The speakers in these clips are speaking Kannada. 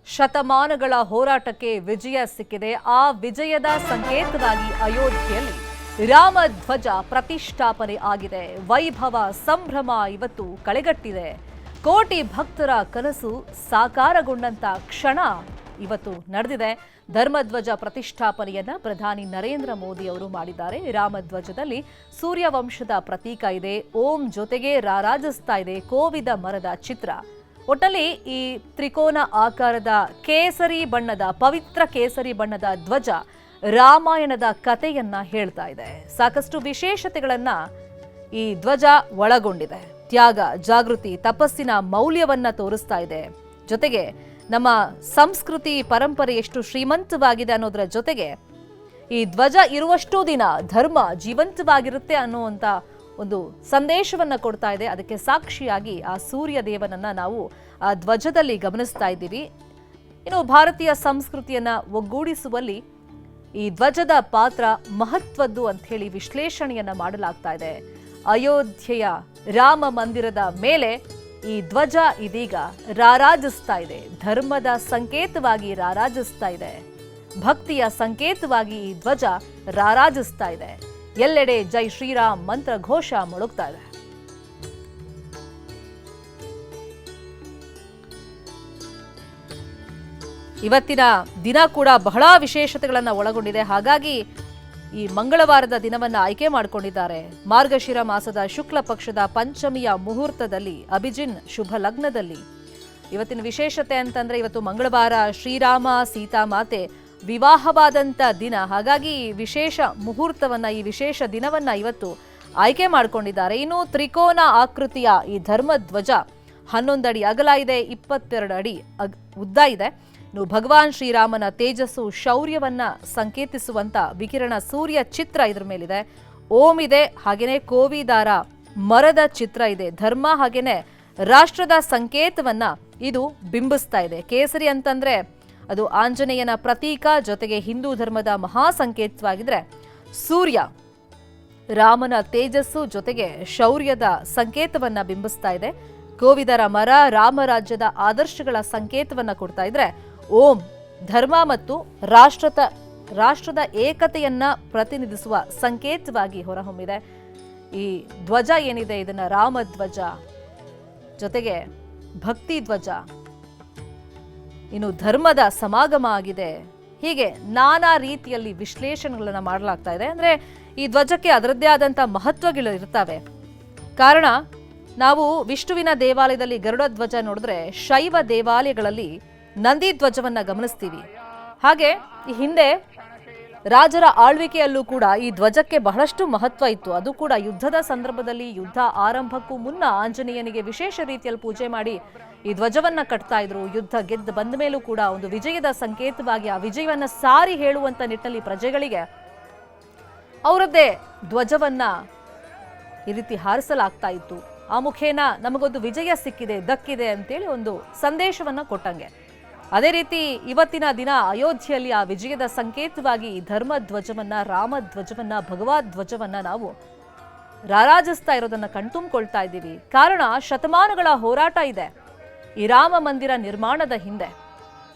ಶತಮಾನಗಳ ಹೋರಾಟಕ್ಕೆ ವಿಜಯ ಸಿಕ್ಕಿದೆ. ಆ ವಿಜಯದ ಸಂಕೇತವಾಗಿ ಅಯೋಧ್ಯೆಯಲ್ಲಿ ರಾಮಧ್ವಜ ಪ್ರತಿಷ್ಠಾಪನೆ ಆಗಿದೆ. ವೈಭವ ಸಂಭ್ರಮ ಇವತ್ತು ಕಳೆಗಟ್ಟಿದೆ. ಕೋಟಿ ಭಕ್ತರ ಕನಸು ಸಾಕಾರಗೊಂಡಂತ ಕ್ಷಣ ಇವತ್ತು ನಡೆದಿದೆ. ಧರ್ಮಧ್ವಜ ಪ್ರತಿಷ್ಠಾಪನೆಯನ್ನ ಪ್ರಧಾನಿ ನರೇಂದ್ರ ಮೋದಿ ಅವರು ಮಾಡಿದ್ದಾರೆ. ರಾಮಧ್ವಜದಲ್ಲಿ ಸೂರ್ಯವಂಶದ ಪ್ರತೀಕ ಇದೆ. ಓಂ ಜೊತೆಗೆ ರಾರಾಜಿಸ್ತಾ ಇದೆ ಕೋವಿದ ಮರದ ಚಿತ್ರ. ಒಟ್ಟಲ್ಲಿ ಈ ತ್ರಿಕೋನ ಆಕಾರದ ಕೇಸರಿ ಬಣ್ಣದ ಪವಿತ್ರ ಕೇಸರಿ ಬಣ್ಣದ ಧ್ವಜ ರಾಮಾಯಣದ ಕಥೆಯನ್ನ ಹೇಳ್ತಾ ಇದೆ. ಸಾಕಷ್ಟು ವಿಶೇಷತೆಗಳನ್ನ ಈ ಧ್ವಜ ಒಳಗೊಂಡಿದೆ. ತ್ಯಾಗ, ಜಾಗೃತಿ, ತಪಸ್ಸಿನ ಮೌಲ್ಯವನ್ನ ತೋರಿಸ್ತಾ ಇದೆ. ಜೊತೆಗೆ ನಮ್ಮ ಸಂಸ್ಕೃತಿ ಪರಂಪರೆ ಎಷ್ಟು ಶ್ರೀಮಂತವಾಗಿದೆ ಅನ್ನೋದರ ಜೊತೆಗೆ ಈ ಧ್ವಜ ಇರುವಷ್ಟು ದಿನ ಧರ್ಮ ಜೀವಂತವಾಗಿರುತ್ತೆ ಅನ್ನುವಂಥ ಒಂದು ಸಂದೇಶವನ್ನ ಕೊಡ್ತಾ ಇದೆ. ಅದಕ್ಕೆ ಸಾಕ್ಷಿಯಾಗಿ ಆ ಸೂರ್ಯ ದೇವನನ್ನ ನಾವು ಆ ಧ್ವಜದಲ್ಲಿ ಗಮನಿಸ್ತಾ ಇದ್ದೀವಿ. ಇನ್ನು ಭಾರತೀಯ ಸಂಸ್ಕೃತಿಯನ್ನ ಒಗ್ಗೂಡಿಸುವಲ್ಲಿ ಈ ಧ್ವಜದ ಪಾತ್ರ ಮಹತ್ವದ್ದು ಅಂತ ಹೇಳಿ ವಿಶ್ಲೇಷಣೆಯನ್ನ ಮಾಡಲಾಗ್ತಾ ಇದೆ. ಅಯೋಧ್ಯೆಯ ರಾಮ ಮಂದಿರದ ಮೇಲೆ ಈ ಧ್ವಜ ಇದೀಗ ರಾರಾಜಿಸ್ತಾ ಇದೆ. ಧರ್ಮದ ಸಂಕೇತವಾಗಿ ರಾರಾಜಿಸ್ತಾ ಇದೆ. ಭಕ್ತಿಯ ಸಂಕೇತವಾಗಿ ಈ ಧ್ವಜ ರಾರಾಜಿಸ್ತಾ ಇದೆ. ಎಲ್ಲೆಡೆ ಜೈ ಶ್ರೀರಾಮ್ ಮಂತ್ರ ಘೋಷ ಮೊಳಗ್ತಾ ಇದೆ. ಇವತ್ತಿನ ದಿನ ಕೂಡ ಬಹಳ ವಿಶೇಷತೆಗಳನ್ನು ಒಳಗೊಂಡಿದೆ. ಹಾಗಾಗಿ ಈ ಮಂಗಳವಾರದ ದಿನವನ್ನು ಆಯ್ಕೆ ಮಾಡಿಕೊಂಡಿದ್ದಾರೆ. ಮಾರ್ಗಶಿರ ಮಾಸದ ಶುಕ್ಲ ಪಕ್ಷದ ಪಂಚಮಿಯ ಮುಹೂರ್ತದಲ್ಲಿ ಅಭಿಜಿನ್ ಶುಭ ಲಗ್ನದಲ್ಲಿ ಇವತ್ತಿನ ವಿಶೇಷತೆ ಅಂತಂದ್ರೆ ಇವತ್ತು ಮಂಗಳವಾರ ಶ್ರೀರಾಮ ಸೀತಾಮಾತೆ ವಿವಾಹವಾದಂಥ ದಿನ. ಹಾಗಾಗಿ ವಿಶೇಷ ಮುಹೂರ್ತವನ್ನ ಈ ವಿಶೇಷ ದಿನವನ್ನ ಇವತ್ತು ಆಯ್ಕೆ ಮಾಡಿಕೊಂಡಿದ್ದಾರೆ. ಇನ್ನು ತ್ರಿಕೋನ ಆಕೃತಿಯ ಈ ಧರ್ಮಧ್ವಜ 11 ಅಡಿ ಅಗಲ ಇದೆ, 22 ಅಡಿ ಉದ್ದ ಇದೆ. ಇನ್ನು ಭಗವಾನ್ ಶ್ರೀರಾಮನ ತೇಜಸ್ಸು ಶೌರ್ಯವನ್ನ ಸಂಕೇತಿಸುವಂತ ವಿಕಿರಣ ಸೂರ್ಯ ಚಿತ್ರ ಇದ್ರ ಮೇಲಿದೆ. ಓಂ ಇದೆ, ಹಾಗೇನೆ ಕೋವಿದಾರ ಮರದ ಚಿತ್ರ ಇದೆ. ಧರ್ಮ ಹಾಗೇನೆ ರಾಷ್ಟ್ರದ ಸಂಕೇತವನ್ನ ಇದು ಬಿಂಬಿಸ್ತಾ ಇದೆ. ಕೇಸರಿ ಅಂತಂದ್ರೆ ಅದು ಆಂಜನೇಯನ ಪ್ರತೀಕ, ಜೊತೆಗೆ ಹಿಂದೂ ಧರ್ಮದ ಮಹಾ ಸಂಕೇತವಾಗಿದ್ರೆ ಸೂರ್ಯ ರಾಮನ ತೇಜಸ್ಸು ಜೊತೆಗೆ ಶೌರ್ಯದ ಸಂಕೇತವನ್ನ ಬಿಂಬಿಸ್ತಾ ಇದೆ. ಕೋವಿದರ ಮರ ರಾಮರಾಜ್ಯದ ಆದರ್ಶಗಳ ಸಂಕೇತವನ್ನ ಕೊಡ್ತಾ ಇದ್ರೆ ಓಂ ಧರ್ಮ ಮತ್ತು ರಾಷ್ಟ್ರದ ಏಕತೆಯನ್ನ ಪ್ರತಿನಿಧಿಸುವ ಸಂಕೇತವಾಗಿ ಹೊರಹೊಮ್ಮಿದೆ. ಈ ಧ್ವಜ ಏನಿದೆ ಇದನ್ನ ರಾಮಧ್ವಜ ಜೊತೆಗೆ ಭಕ್ತಿ ಧ್ವಜ, ಇನ್ನು ಧರ್ಮದ ಸಮಾಗಮ ಆಗಿದೆ. ಹೀಗೆ ನಾನಾ ರೀತಿಯಲ್ಲಿ ವಿಶ್ಲೇಷಣೆಗಳನ್ನ ಮಾಡಲಾಗ್ತಾ ಇದೆ. ಅಂದ್ರೆ ಈ ಧ್ವಜಕ್ಕೆ ಅದರದ್ದೇ ಆದಂಥ ಮಹತ್ವಗಳು ಇರ್ತವೆ. ಕಾರಣ ನಾವು ವಿಷ್ಣುವಿನ ದೇವಾಲಯದಲ್ಲಿ ಗರುಡ ಧ್ವಜ ನೋಡಿದ್ರೆ ಶೈವ ದೇವಾಲಯಗಳಲ್ಲಿ ನಂದಿ ಧ್ವಜವನ್ನ ಗಮನಿಸ್ತೀವಿ. ಹಾಗೆ ಈ ಹಿಂದೆ ರಾಜರ ಆಳ್ವಿಕೆಯಲ್ಲೂ ಕೂಡ ಈ ಧ್ವಜಕ್ಕೆ ಬಹಳಷ್ಟು ಮಹತ್ವ ಇತ್ತು. ಅದು ಕೂಡ ಯುದ್ಧದ ಸಂದರ್ಭದಲ್ಲಿ ಯುದ್ಧ ಆರಂಭಕ್ಕೂ ಮುನ್ನ ಆಂಜನೇಯನಿಗೆ ವಿಶೇಷ ರೀತಿಯಲ್ಲಿ ಪೂಜೆ ಮಾಡಿ ಈ ಧ್ವಜವನ್ನ ಕಟ್ತಾ ಇದ್ರು. ಯುದ್ಧ ಗೆದ್ದು ಬಂದ ಮೇಲೂ ಕೂಡ ಒಂದು ವಿಜಯದ ಸಂಕೇತವಾಗಿ ಆ ವಿಜಯವನ್ನ ಸಾರಿ ಹೇಳುವಂತ ನಿಟ್ಟಿನಲ್ಲಿ ಪ್ರಜೆಗಳಿಗೆ ಅವರದ್ದೇ ಧ್ವಜವನ್ನ ಈ ರೀತಿ ಹಾರಿಸಲಾಗ್ತಾ ಇತ್ತು. ಆ ಮುಖೇನ ನಮಗೊಂದು ವಿಜಯ ಸಿಕ್ಕಿದೆ, ದಕ್ಕಿದೆ ಅಂತೇಳಿ ಒಂದು ಸಂದೇಶವನ್ನ ಕೊಟ್ಟಂಗೆ. ಅದೇ ರೀತಿ ಇವತ್ತಿನ ದಿನ ಅಯೋಧ್ಯೆಯಲ್ಲಿ ಆ ವಿಜಯದ ಸಂಕೇತವಾಗಿ ಧರ್ಮ ಧ್ವಜವನ್ನ, ರಾಮಧ್ವಜವನ್ನ, ಭಗವದ್ ಧ್ವಜವನ್ನ ನಾವು ರಾರಾಜಿಸ್ತಾ ಇರೋದನ್ನ ಕಣ್ತುಂಬಿಕೊಳ್ತಾ ಇದ್ದೀವಿ. ಕಾರಣ ಶತಮಾನಗಳ ಹೋರಾಟ ಇದೆ ಈ ರಾಮ ಮಂದಿರ ನಿರ್ಮಾಣದ ಹಿಂದೆ.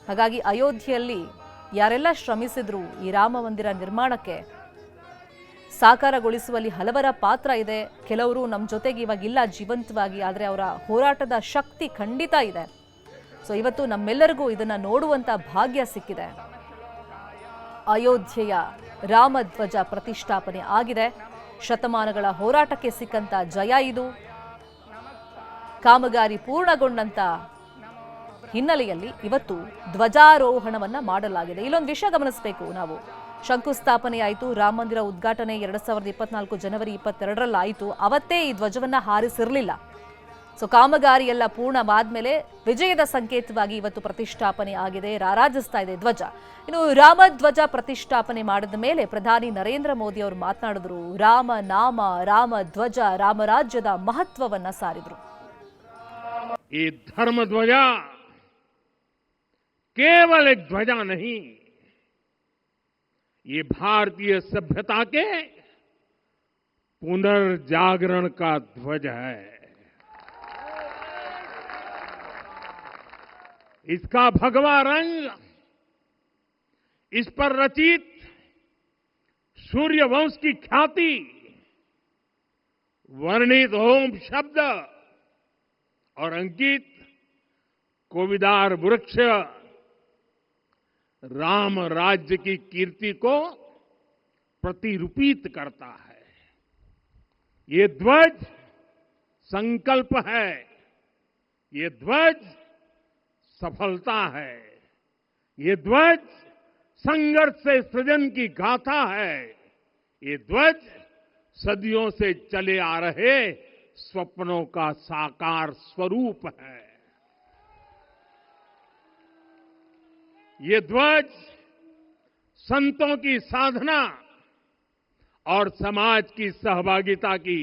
ಹಾಗಾಗಿ ಅಯೋಧ್ಯೆಯಲ್ಲಿ ಯಾರೆಲ್ಲ ಶ್ರಮಿಸಿದ್ರು ಈ ರಾಮ ಮಂದಿರ ನಿರ್ಮಾಣಕ್ಕೆ ಸಾಕಾರಗೊಳಿಸುವಲ್ಲಿ ಹಲವರ ಪಾತ್ರ ಇದೆ. ಕೆಲವರು ನಮ್ಮ ಜೊತೆಗೆ ಇವಾಗಿಲ್ಲ ಜೀವಂತವಾಗಿ, ಆದರೆ ಅವರ ಹೋರಾಟದ ಶಕ್ತಿ ಖಂಡಿತ ಇದೆ. ಸೊ ಇವತ್ತು ನಮ್ಮೆಲ್ಲರಿಗೂ ಇದನ್ನ ನೋಡುವಂತ ಭಾಗ್ಯ ಸಿಕ್ಕಿದೆ. ಅಯೋಧ್ಯೆಯ ರಾಮಧ್ವಜ ಪ್ರತಿಷ್ಠಾಪನೆ ಆಗಿದೆ. ಶತಮಾನಗಳ ಹೋರಾಟಕ್ಕೆ ಸಿಕ್ಕಂತ ಜಯ ಇದು. ಕಾಮಗಾರಿ ಪೂರ್ಣಗೊಂಡಂತ ಹಿನ್ನೆಲೆಯಲ್ಲಿ ಇವತ್ತು ಧ್ವಜಾರೋಹಣವನ್ನ ಮಾಡಲಾಗಿದೆ. ಇಲ್ಲೊಂದು ವಿಷಯ ಗಮನಿಸಬೇಕು ನಾವು. ಶಂಕುಸ್ಥಾಪನೆ ಆಯಿತು, ರಾಮ ಮಂದಿರ ಉದ್ಘಾಟನೆ 2024 ಜನವರಿ 22 ಅವತ್ತೇ ಈ ಧ್ವಜವನ್ನ ಹಾರಿಸಿರಲಿಲ್ಲ. ಸೊ ಕಾಮಗಾರಿ ಎಲ್ಲ ಪೂರ್ಣವಾದ್ಮೇಲೆ ವಿಜಯದ ಸಂಕೇತವಾಗಿ ಇವತ್ತು ಪ್ರತಿಷ್ಠಾಪನೆ ಆಗಿದೆ, ರಾರಾಜಿಸ್ತಾ ಇದೆ ಧ್ವಜ. ಇನ್ನು ರಾಮಧ್ವಜ ಪ್ರತಿಷ್ಠಾಪನೆ ಮಾಡಿದ ಮೇಲೆ ಪ್ರಧಾನಿ ನರೇಂದ್ರ ಮೋದಿ ಅವರು ಮಾತನಾಡಿದ್ರು. ರಾಮ ನಾಮ, ರಾಮ ಧ್ವಜ, ರಾಮರಾಜ್ಯದ ಮಹತ್ವವನ್ನ ಸಾರಿದ್ರು. ಈ ಧರ್ಮ ಧ್ವಜ केवल एक ध्वजा नहीं, ये भारतीय सभ्यता के पुनर्जागरण का ध्वज है। इसका भगवा रंग, इस पर रचित सूर्यवंश की ख्याति, वर्णित होम शब्द और अंकित कोविदार वृक्ष राम राज्य की कीर्ति को प्रतिरूपित करता है। ये ध्वज संकल्प है, ये ध्वज सफलता है, ये ध्वज संघर्ष से सृजन की गाथा है, ये ध्वज सदियों से चले आ रहे स्वप्नों का साकार स्वरूप है। ये ध्वज संतों की साधना और समाज की सहभागिता की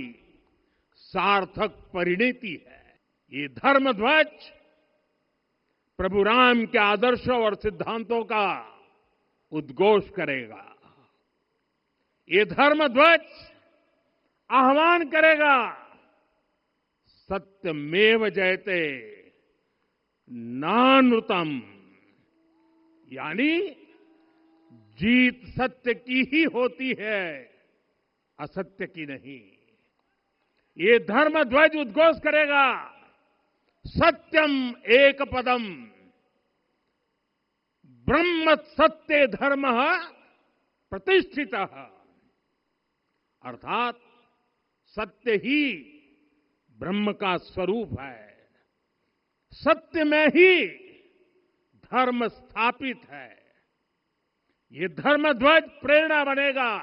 सार्थक परिणति है। ये धर्म ध्वज प्रभु राम के आदर्शों और सिद्धांतों का उद्घोष करेगा। ये धर्म ध्वज आह्वान करेगा, सत्यमेव जयते नानृतम, यानी जीत सत्य की ही होती है, असत्य की नहीं। ये धर्म ध्वज उद्घोष करेगा, सत्यम एक पदम ब्रह्म सत्य धर्म प्रतिष्ठित, अर्थात सत्य ही ब्रह्म का स्वरूप है, सत्य में ही धर्म स्थापित है। ये धर्म ध्वज प्रेरणा बनेगा,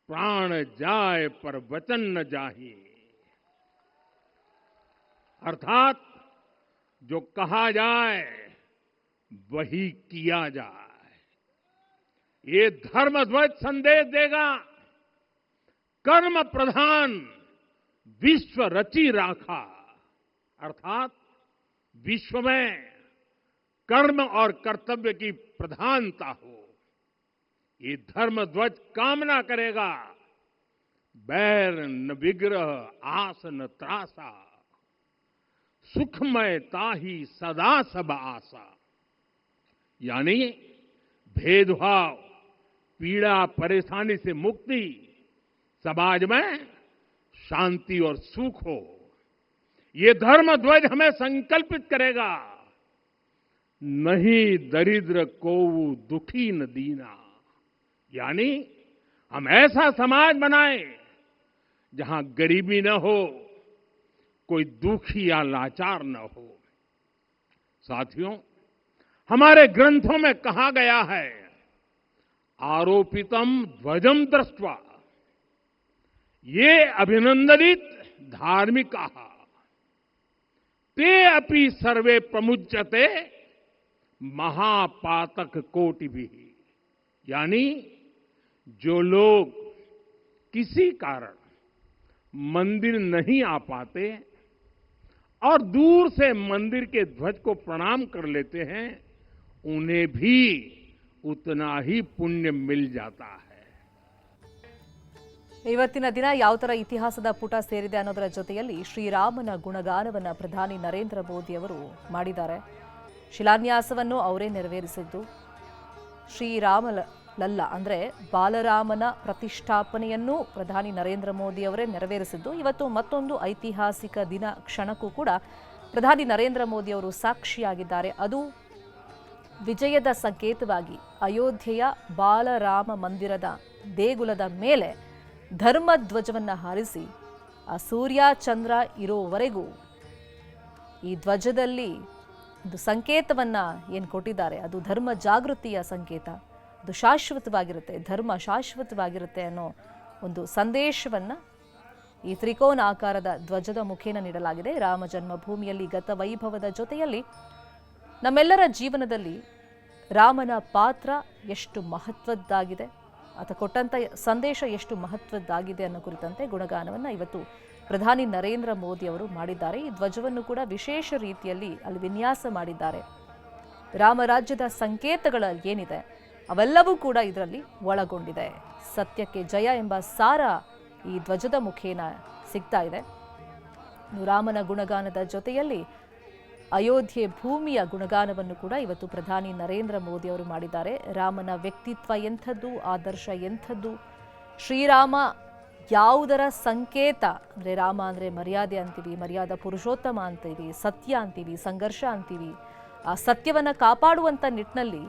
प्राण जाए पर वचन न जाहि, अर्थात जो कहा जाए वही किया जाए। ये धर्म ध्वज संदेश देगा, कर्म प्रधान विश्व रची राखा, अर्थात विश्व में कर्म और कर्तव्य की प्रधानता हो। ये धर्म ध्वज कामना करेगा, बैर न विग्रह आस न त्रासा, सुखमय ताही सदा सब आशा, यानी भेदभाव पीड़ा परेशानी से मुक्ति, समाज में शांति और सुख हो। ये धर्म ध्वज हमें संकल्पित करेगा, नहीं दरिद्र को दुखी न दीना, यानी हम ऐसा समाज बनाएं जहां गरीबी न हो, कोई दुखी या लाचार न हो। साथियों, हमारे ग्रंथों में कहा गया है, आरोपितम ध्वजम दृष्ट्वा ये अभिनंदनित धार्मिका ते अपि सर्वे प्रमुच्यते महापातक कोटि भी, यानी जो लोग किसी कारण मंदिर नहीं आ पाते और दूर से मंदिर के ध्वज को प्रणाम कर लेते हैं, उन्हें भी उतना ही पुण्य मिल जाता है। ಇವತ್ತಿನ ದಿನ ಯಾವ ತರ ಇತಿಹಾಸದ ಪುಟ ಸೇರಿದೆ ಅನ್ನೋದರ ಜೊತೆಯಲ್ಲಿ ಶ್ರೀರಾಮನ ಗುಣಗಾನವನ್ನ ಪ್ರಧಾನಿ ನರೇಂದ್ರ ಮೋದಿ ಅವರು ಮಾಡಿದ್ದಾರೆ. ಶಿಲಾನ್ಯಾಸವನ್ನು ಅವರೇ ನೆರವೇರಿಸಿದ್ದು, ಶ್ರೀರಾಮಲಲ್ಲ ಅಂದ್ರೆ ಬಾಲರಾಮನ ಪ್ರತಿಷ್ಠಾಪನೆಯನ್ನು ಪ್ರಧಾನಿ ನರೇಂದ್ರ ಮೋದಿ ಅವರೇ ನೆರವೇರಿಸಿದ್ದು. ಇವತ್ತು ಮತ್ತೊಂದು ಐತಿಹಾಸಿಕ ದಿನ ಕ್ಷಣಕ್ಕೂ ಕೂಡ ಪ್ರಧಾನಿ ನರೇಂದ್ರ ಮೋದಿ ಅವರು ಸಾಕ್ಷಿಯಾಗಿದ್ದಾರೆ. ಅದು ವಿಜಯದ ಸಂಕೇತವಾಗಿ ಅಯೋಧ್ಯೆಯ ಬಾಲರಾಮ ಮಂದಿರದ ದೇಗುಲದ ಮೇಲೆ ಧರ್ಮ ಧ್ವಜವನ್ನು ಹಾರಿಸಿ ಆ ಸೂರ್ಯ ಚಂದ್ರ ಇರೋವರೆಗೂ ಈ ಧ್ವಜದಲ್ಲಿ ಒಂದು ಸಂಕೇತವನ್ನ ಏನು ಕೊಟ್ಟಿದ್ದಾರೆ, ಅದು ಧರ್ಮ ಜಾಗೃತಿಯ ಸಂಕೇತ, ಅದು ಶಾಶ್ವತವಾಗಿರುತ್ತೆ, ಧರ್ಮ ಶಾಶ್ವತವಾಗಿರುತ್ತೆ ಅನ್ನೋ ಒಂದು ಸಂದೇಶವನ್ನ ಈ ತ್ರಿಕೋನ ಆಕಾರದ ಧ್ವಜದ ಮುಖೇನ ನೀಡಲಾಗಿದೆ. ರಾಮ ಜನ್ಮಭೂಮಿಯಲ್ಲಿ ಗತ ವೈಭವದ ಜೊತೆಯಲ್ಲಿ ನಮ್ಮೆಲ್ಲರ ಜೀವನದಲ್ಲಿ ರಾಮನ ಪಾತ್ರ ಎಷ್ಟು ಮಹತ್ವದ್ದಾಗಿದೆ, ಆತ ಕೊಟ್ಟಂತ ಸಂದೇಶ ಎಷ್ಟು ಮಹತ್ವದ್ದಾಗಿದೆ ಅನ್ನೋ ಕುರಿತಂತೆ ಗುಣಗಾನವನ್ನು ಇವತ್ತು ಪ್ರಧಾನಿ ನರೇಂದ್ರ ಮೋದಿ ಅವರು ಮಾಡಿದ್ದಾರೆ. ಈ ಧ್ವಜವನ್ನು ಕೂಡ ವಿಶೇಷ ರೀತಿಯಲ್ಲಿ ಅಲ್ಲಿ ವಿನ್ಯಾಸ ಮಾಡಿದ್ದಾರೆ. ರಾಮರಾಜ್ಯದ ಸಂಕೇತಗಳು ಏನಿದೆ ಅವೆಲ್ಲವೂ ಕೂಡ ಇದರಲ್ಲಿ ಒಳಗೊಂಡಿದೆ. ಸತ್ಯಕ್ಕೆ ಜಯ ಎಂಬ ಸಾರ ಈ ಧ್ವಜದ ಮುಖೇನ ಸಿಗ್ತಾ ಇದೆ. ರಾಮನ ಗುಣಗಾನದ ಜೊತೆಯಲ್ಲಿ ಅಯೋಧ್ಯೆ ಭೂಮಿಯ ಗುಣಗಾನವನ್ನು ಕೂಡ ಇವತ್ತು ಪ್ರಧಾನಿ ನರೇಂದ್ರ ಮೋದಿ ಅವರು ಮಾಡಿದ್ದಾರೆ. ರಾಮನ ವ್ಯಕ್ತಿತ್ವ ಎಂಥದ್ದು, ಆದರ್ಶ ಎಂಥದ್ದು, ಶ್ರೀರಾಮ ಯಾವುದರ ಸಂಕೇತ ಅಂದರೆ ರಾಮ ಅಂದರೆ ಮರ್ಯಾದೆ ಅಂತೀವಿ, ಮರ್ಯಾದಾ ಪುರುಷೋತ್ತಮ ಅಂತೀವಿ, ಸತ್ಯ ಅಂತೀವಿ, ಸಂಘರ್ಷ ಅಂತೀವಿ. ಆ ಸತ್ಯವನ್ನು ಕಾಪಾಡುವಂಥ ನಿಟ್ಟಿನಲ್ಲಿ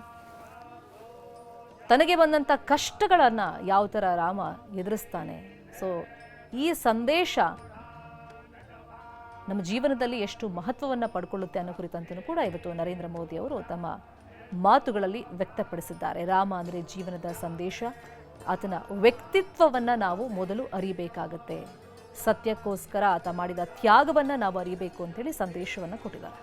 ತನಗೆ ಬಂದಂಥ ಕಷ್ಟಗಳನ್ನು ಯಾವ ಥರ ರಾಮ ಎದುರಿಸ್ತಾನೆ. ಸೊ ಈ ಸಂದೇಶ ನಮ್ಮ ಜೀವನದಲ್ಲಿ ಎಷ್ಟು ಮಹತ್ವವನ್ನು ಪಡ್ಕೊಳ್ಳುತ್ತೆ ಅನ್ನೋ ಕುರಿತಂತೂ ಕೂಡ ಇವತ್ತು ನರೇಂದ್ರ ಮೋದಿ ಅವರು ತಮ್ಮ ಮಾತುಗಳಲ್ಲಿ ವ್ಯಕ್ತಪಡಿಸಿದ್ದಾರೆ. ರಾಮ ಅಂದರೆ ಜೀವನದ ಸಂದೇಶ, ಆತನ ವ್ಯಕ್ತಿತ್ವವನ್ನು ನಾವು ಮೊದಲು ಅರಿಬೇಕಾಗತ್ತೆ, ಸತ್ಯಕ್ಕೋಸ್ಕರ ಆತ ಮಾಡಿದ ತ್ಯಾಗವನ್ನು ನಾವು ಅರಿಬೇಕು ಅಂತೇಳಿ ಸಂದೇಶವನ್ನು ಕೊಟ್ಟಿದ್ದಾರೆ.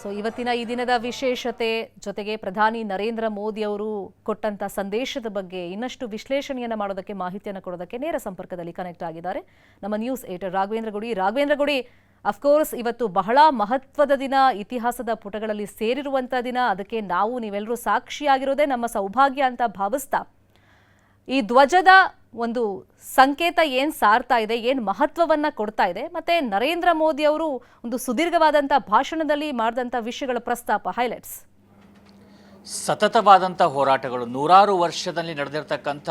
ಸೊ ಇವತ್ತಿನ ಈ ದಿನದ ವಿಶೇಷತೆ ಜೊತೆಗೆ ಪ್ರಧಾನಿ ನರೇಂದ್ರ ಮೋದಿ ಅವರು ಕೊಟ್ಟಂತ ಸಂದೇಶದ ಬಗ್ಗೆ ಇನ್ನಷ್ಟು ವಿಶ್ಲೇಷಣೆಯನ್ನು ಮಾಡೋದಕ್ಕೆ, ಮಾಹಿತಿಯನ್ನು ಕೊಡೋದಕ್ಕೆ ನೇರ ಸಂಪರ್ಕದಲ್ಲಿ ಕನೆಕ್ಟ್ ಆಗಿದ್ದಾರೆ ನಮ್ಮ ನ್ಯೂಸ್ ಏಟರ್ ರಾಘವೇಂದ್ರ ಗುಡಿ. ಅಫ್ಕೋರ್ಸ್ ಇವತ್ತು ಬಹಳ ಮಹತ್ವದ ದಿನ, ಇತಿಹಾಸದ ಪುಟಗಳಲ್ಲಿ ಸೇರಿರುವಂಥ ದಿನ. ಅದಕ್ಕೆ ನೀವೆಲ್ಲರೂ ಸಾಕ್ಷಿಯಾಗಿರೋದೇ ನಮ್ಮ ಸೌಭಾಗ್ಯ ಅಂತ ಭಾವಿಸ್ತಾ, ಈ ಧ್ವಜದ ಒಂದು ಸಂಕೇತ ಏನು ಸಾರ್ತಾ ಇದೆ, ಏನು ಮಹತ್ವವನ್ನ ಕೊಡ್ತಾ ಇದೆ, ಮತ್ತೆ ನರೇಂದ್ರ ಮೋದಿ ಅವರು ಒಂದು ಸುದೀರ್ಘವಾದಂಥ ಭಾಷಣದಲ್ಲಿ ಮಾಡಿದಂಥ ವಿಷಯಗಳ ಪ್ರಸ್ತಾಪ, ಹೈಲೈಟ್ಸ್. ಸತತವಾದಂಥ ಹೋರಾಟಗಳು, ನೂರಾರು ವರ್ಷದಲ್ಲಿ ನಡೆದಿರ್ತಕ್ಕಂಥ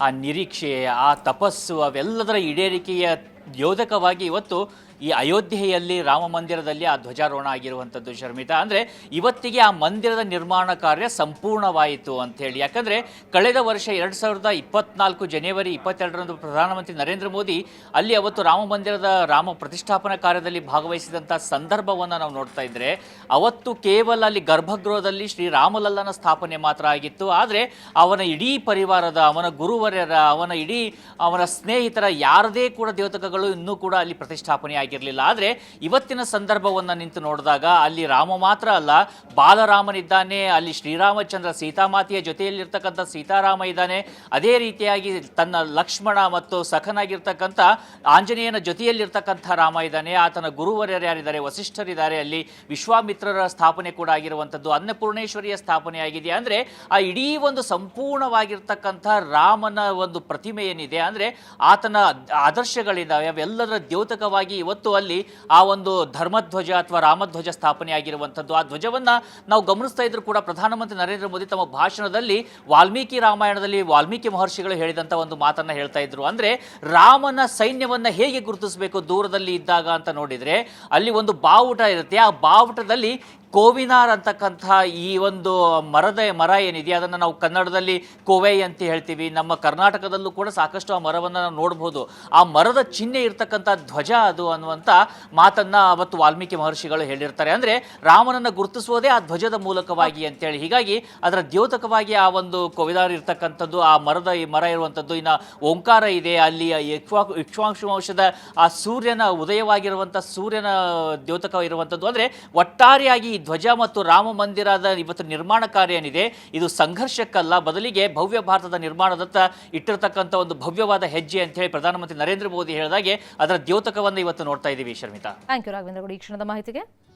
ಆ ನಿರೀಕ್ಷೆ, ಆ ತಪಸ್ಸು, ಅವೆಲ್ಲದರ ಈಡೇರಿಕೆಯ ದ್ಯೋತಕವಾಗಿ ಇವತ್ತು ಈ ಅಯೋಧ್ಯೆಯಲ್ಲಿ ರಾಮ ಮಂದಿರದಲ್ಲಿ ಆ ಧ್ವಜಾರೋಹಣ ಆಗಿರುವಂಥದ್ದು ಶರ್ಮಿತಾ. ಅಂದರೆ ಇವತ್ತಿಗೆ ಆ ಮಂದಿರದ ನಿರ್ಮಾಣ ಕಾರ್ಯ ಸಂಪೂರ್ಣವಾಯಿತು ಅಂಥೇಳಿ. ಯಾಕಂದರೆ ಕಳೆದ ವರ್ಷ 2024 ಜನವರಿ 22ರಂದು ಪ್ರಧಾನಮಂತ್ರಿ ನರೇಂದ್ರ ಮೋದಿ ಅಲ್ಲಿ ಅವತ್ತು ರಾಮ ಮಂದಿರದ ರಾಮ ಪ್ರತಿಷ್ಠಾಪನಾ ಕಾರ್ಯದಲ್ಲಿ ಭಾಗವಹಿಸಿದಂಥ ಸಂದರ್ಭವನ್ನು ನಾವು ನೋಡ್ತಾ ಇದ್ದರೆ, ಅವತ್ತು ಕೇವಲ ಅಲ್ಲಿ ಗರ್ಭಗೃಹದಲ್ಲಿ ಶ್ರೀರಾಮಲಲ್ಲನ ಸ್ಥಾಪನೆ ಮಾತ್ರ ಆಗಿತ್ತು. ಆದರೆ ಅವನ ಇಡೀ ಪರಿವಾರದ, ಅವನ ಗುರುವರ್ಯರ, ಅವನ ಸ್ನೇಹಿತರ ಯಾರದೇ ಕೂಡ ದ್ಯೋತಕಗಳು ಇನ್ನೂ ಕೂಡ ಅಲ್ಲಿ ಪ್ರತಿಷ್ಠಾಪನೆ ಆಗಿರಲಿಲ್ಲ. ಆದರೆ ಇವತ್ತಿನ ಸಂದರ್ಭವನ್ನು ನಿಂತು ನೋಡಿದಾಗ ಅಲ್ಲಿ ರಾಮ ಮಾತ್ರ ಅಲ್ಲ, ಬಾಲರಾಮನಿದ್ದಾನೆ, ಅಲ್ಲಿ ಶ್ರೀರಾಮಚಂದ್ರ ಸೀತಾಮಾತೆಯ ಜೊತೆಯಲ್ಲಿರ್ತಕ್ಕಂಥ ಸೀತಾರಾಮ ಇದ್ದಾನೆ, ಅದೇ ರೀತಿಯಾಗಿ ತನ್ನ ಲಕ್ಷ್ಮಣ ಮತ್ತು ಸಖನಾಗಿರ್ತಕ್ಕಂಥ ಆಂಜನೇಯನ ಜೊತೆಯಲ್ಲಿರ್ತಕ್ಕಂಥ ರಾಮ ಇದ್ದಾನೆ, ಆತನ ಗುರುವರ್ಯರು ಯಾರಿದ್ದಾರೆ, ವಸಿಷ್ಠರಿದ್ದಾರೆ, ಅಲ್ಲಿ ವಿಶ್ವಾಮಿತ್ರರ ಸ್ಥಾಪನೆ ಕೂಡ ಆಗಿರುವಂಥದ್ದು, ಅನ್ನಪೂರ್ಣೇಶ್ವರಿಯ ಸ್ಥಾಪನೆ ಆಗಿದೆ. ಅಂದರೆ ಆ ಇಡೀ ಒಂದು ಸಂಪೂರ್ಣವಾಗಿರ್ತಕ್ಕಂಥ ರಾಮನ ಒಂದು ಪ್ರತಿಮೆ ಏನಿದೆ, ಅಂದರೆ ಆತನ ಆದರ್ಶಗಳಿದ್ದಾವೆ, ಅವೆಲ್ಲದರ ದ್ಯೋತಕವಾಗಿ ಇವತ್ತು ಅಲ್ಲಿ ಆ ಒಂದು ಧರ್ಮಧ್ವಜ ಅಥವಾ ರಾಮಧ್ವಜ ಸ್ಥಾಪನೆ ಆಗಿರುವಂಥದ್ದು. ಆ ಧ್ವಜವನ್ನು ನಾವು ಗಮನಿಸ್ತಾ ಇದ್ರು ಕೂಡ ಪ್ರಧಾನಮಂತ್ರಿ ನರೇಂದ್ರ ಮೋದಿ ತಮ್ಮ ಭಾಷಣದಲ್ಲಿ ವಾಲ್ಮೀಕಿ ರಾಮಾಯಣದಲ್ಲಿ ವಾಲ್ಮೀಕಿ ಮಹರ್ಷಿಗಳು ಹೇಳಿದಂಥ ಒಂದು ಮಾತನ್ನು ಹೇಳ್ತಾ ಇದ್ರು. ಅಂದರೆ ರಾಮನ ಸೈನ್ಯವನ್ನು ಹೇಗೆ ಗುರುತಿಸಬೇಕು ದೂರದಲ್ಲಿ ಇದ್ದಾಗ ಅಂತ ನೋಡಿದರೆ, ಅಲ್ಲಿ ಒಂದು ಬಾವುಟ ಇರುತ್ತೆ, ಆ ಬಾವುಟದಲ್ಲಿ ಕೋವಿನಾರ್ ಅಂತಕ್ಕಂಥ ಈ ಒಂದು ಮರ ಏನಿದೆ ಅದನ್ನು ನಾವು ಕನ್ನಡದಲ್ಲಿ ಕೋವೈ ಅಂತ ಹೇಳ್ತೀವಿ. ನಮ್ಮ ಕರ್ನಾಟಕದಲ್ಲೂ ಕೂಡ ಸಾಕಷ್ಟು ಆ ಮರವನ್ನು ನಾವು ನೋಡ್ಬೋದು. ಆ ಮರದ ಚಿಹ್ನೆ ಇರ್ತಕ್ಕಂಥ ಧ್ವಜ ಅದು ಅನ್ನುವಂಥ ಮಾತನ್ನು ಅವತ್ತು ವಾಲ್ಮೀಕಿ ಮಹರ್ಷಿಗಳು ಹೇಳಿರ್ತಾರೆ. ಅಂದರೆ ರಾಮನನ್ನು ಗುರುತಿಸುವುದೇ ಆ ಧ್ವಜದ ಮೂಲಕವಾಗಿ ಅಂತೇಳಿ. ಹೀಗಾಗಿ ಅದರ ದ್ಯೋತಕವಾಗಿ ಆ ಒಂದು ಕೋವಿನಾರ್ ಇರ್ತಕ್ಕಂಥದ್ದು, ಆ ಮರ ಇರುವಂಥದ್ದು. ಇನ್ನು ಓಂಕಾರ ಇದೆ, ಅಲ್ಲಿ ಇಕ್ಷ್ವಾಕು ವಂಶದ ಆ ಸೂರ್ಯನ ಉದಯವಾಗಿರುವಂಥ ಸೂರ್ಯನ ದ್ಯೋತಕ ಇರುವಂಥದ್ದು. ಅಂದರೆ ಒಟ್ಟಾರೆಯಾಗಿ ಧ್ವಜ ಮತ್ತು ರಾಮ ಮಂದಿರದ ಇವತ್ತು ನಿರ್ಮಾಣ ಕಾರ್ಯ ಏನಿದೆ ಇದು ಸಂಘರ್ಷಕ್ಕಲ್ಲ, ಬದಲಿಗೆ ಭವ್ಯ ಭಾರತದ ನಿರ್ಮಾಣದತ್ತ ಇಟ್ಟಿರ್ತಕ್ಕಂಥ ಒಂದು ಭವ್ಯವಾದ ಹೆಜ್ಜೆ ಅಂತ ಹೇಳಿ ಪ್ರಧಾನಮಂತ್ರಿ ನರೇಂದ್ರ ಮೋದಿ ಹೇಳಿದಾಗೆ ಅದರ ದ್ಯೋತಕವನ್ನು ಇವತ್ತು ನೋಡ್ತಾ ಇದ್ದೀವಿ ಶರ್ಮಿತಾ. ಥ್ಯಾಂಕ್ ಯು ರಾಘವೇಂದ್ರ ಗುಡಿ ಈ ಕ್ಷಣದ ಮಾಹಿತಿಗೆ.